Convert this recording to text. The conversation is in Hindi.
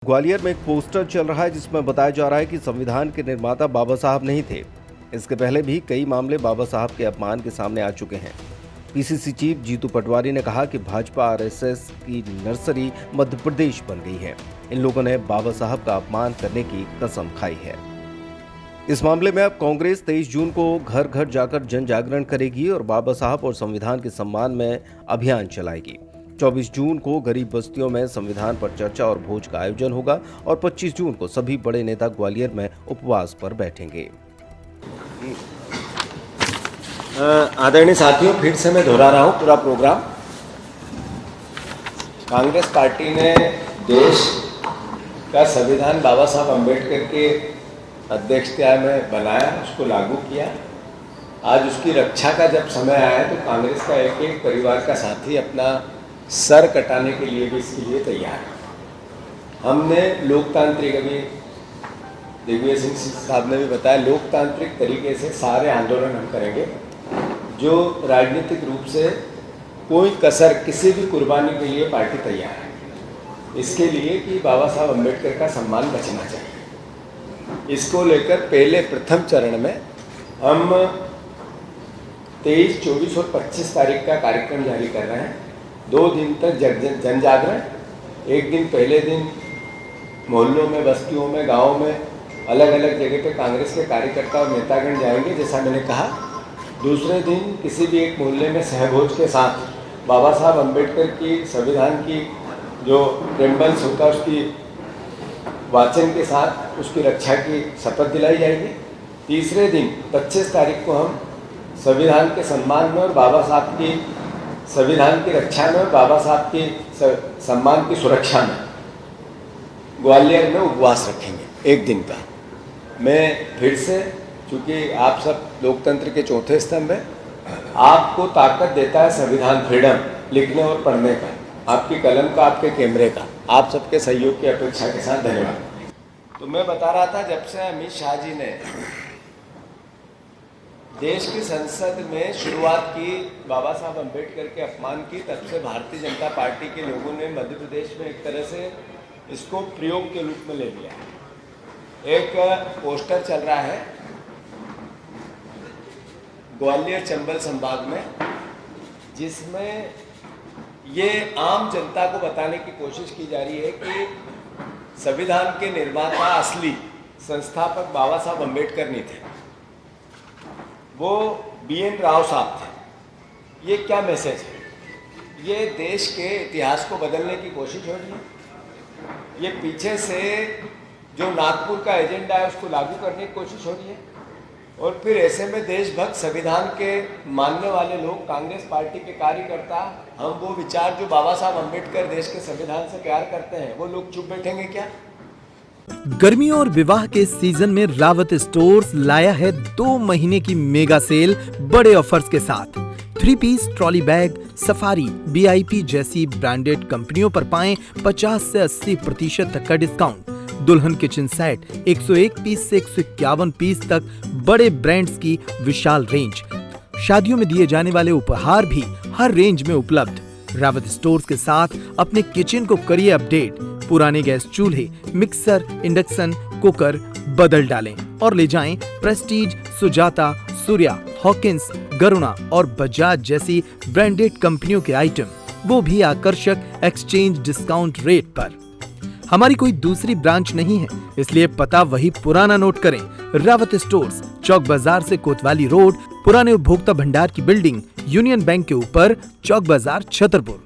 ग्वालियर में एक पोस्टर चल रहा है जिसमें बताया जा रहा है कि संविधान के निर्माता बाबा साहब नहीं थे। इसके पहले भी कई मामले बाबा साहब के अपमान के सामने आ चुके हैं। पीसीसी चीफ जीतू पटवारी ने कहा कि भाजपा आरएसएस की नर्सरी मध्य प्रदेश बन गई है। इन लोगों ने बाबा साहब का अपमान करने की कसम खाई है। इस मामले में अब कांग्रेस 23 जून को घर घर जाकर जन जागरण करेगी और बाबा साहब और संविधान के सम्मान में अभियान चलाएगी। 24 जून को गरीब बस्तियों में संविधान पर चर्चा और भोज का आयोजन होगा और 25 जून को सभी बड़े नेता ग्वालियर में उपवास पर बैठेंगे। आदरणीय साथियों, फिर से मैं दोहरा रहा हूँ पूरा प्रोग्राम। कांग्रेस पार्टी ने देश का संविधान बाबा साहब अम्बेडकर के अध्यक्षता में बनाया, उसको लागू किया। आज उसकी रक्षा का जब समय आया है तो कांग्रेस का एक एक परिवार का साथी अपना सर कटाने के लिए भी इसके लिए तैयार है। हमने लोकतांत्रिक, अभी दिग्विजय सिंह साहब ने भी बताया, लोकतांत्रिक तरीके से सारे आंदोलन हम करेंगे जो राजनीतिक रूप से कोई कसर, किसी भी कुर्बानी के लिए पार्टी तैयार है। इसके लिए कि बाबा साहब अम्बेडकर का सम्मान बचना चाहिए। इसको लेकर पहले प्रथम चरण में हम 23, 24 और 25 तारीख का कार्यक्रम जारी कर रहे हैं। 2 दिन तक जन जागरण, एक दिन पहले दिन मोहल्लों में, बस्तियों में, गाँव में, अलग अलग जगह पे कांग्रेस के कार्यकर्ता और नेतागण जाएंगे जैसा मैंने कहा। दूसरे दिन किसी भी एक मोहल्ले में सहभोज के साथ बाबा साहब अम्बेडकर की संविधान की जो प्रेम्बल्स होता है उसकी वाचन के साथ उसकी रक्षा की शपथ दिलाई जाएगी। तीसरे दिन 25 तारीख को हम संविधान के सम्मान में और बाबा साहब की संविधान की रक्षा में और बाबा साहब की सम्मान की सुरक्षा में ग्वालियर में उपवास रखेंगे एक दिन का। मैं फिर से, चूँकि आप सब लोकतंत्र के चौथे स्तंभ हैं, आपको ताकत देता है संविधान, फ्रीडम लिखने और पढ़ने का, आपकी कलम का, आपके कैमरे का। आप सबके सहयोग की अपेक्षा के साथ धन्यवाद। तो मैं बता रहा था, जब से अमित शाह जी ने देश की संसद में शुरुआत की बाबा साहब अम्बेडकर के अपमान की, तब से भारतीय जनता पार्टी के लोगों ने मध्य प्रदेश में एक तरह से इसको प्रयोग के रूप में ले लिया। एक पोस्टर चल रहा है ग्वालियर चंबल संभाग में, जिसमें ये आम जनता को बताने की कोशिश की जा रही है कि संविधान के निर्माता, असली संस्थापक बाबा साहब अम्बेडकर नहीं थे, वो BN राव साहब थे। ये क्या मैसेज है? ये देश के इतिहास को बदलने की कोशिश हो रही है। ये पीछे से जो नागपुर का एजेंडा है उसको लागू करने की कोशिश हो रही है। और फिर ऐसे में देशभक्त, संविधान के मानने वाले लोग, कांग्रेस पार्टी के कार्यकर्ता, हम वो विचार जो बाबा साहब अम्बेडकर देश के संविधान से प्यार करते हैं, वो लोग चुप बैठेंगे क्या? गर्मियों और विवाह के सीजन में रावत स्टोर्स लाया है 2 महीने की मेगा सेल बड़े ऑफर्स के साथ। 3 piece trolley bag, Safari, BIP जैसी ब्रांडेड कंपनियों पर पाएं 50 से 80% तक का डिस्काउंट। दुल्हन किचन सेट 101 पीस से 151 पीस तक बड़े ब्रांड्स की विशाल रेंज। शादियों में दिए जाने वाले उपहार भी हर रेंज में उपलब्ध। रावत स्टोर्स के साथ अपने किचन को करिए अपडेट। पुराने गैस चूल्हे, मिक्सर, इंडक्शन कुकर बदल डालें और ले जाएं प्रेस्टीज, सुजाता, सूर्या, हॉकिंस, गरुणा और बजाज जैसी ब्रांडेड कंपनियों के आइटम, वो भी आकर्षक एक्सचेंज डिस्काउंट रेट पर। हमारी कोई दूसरी ब्रांच नहीं है, इसलिए पता वही पुराना नोट करें। रावत स्टोर्स, चौक बाजार से कोतवाली रोड, पुराने उपभोक्ता भंडार की बिल्डिंग, यूनियन बैंक के ऊपर, चौक बाजार, छतरपुर।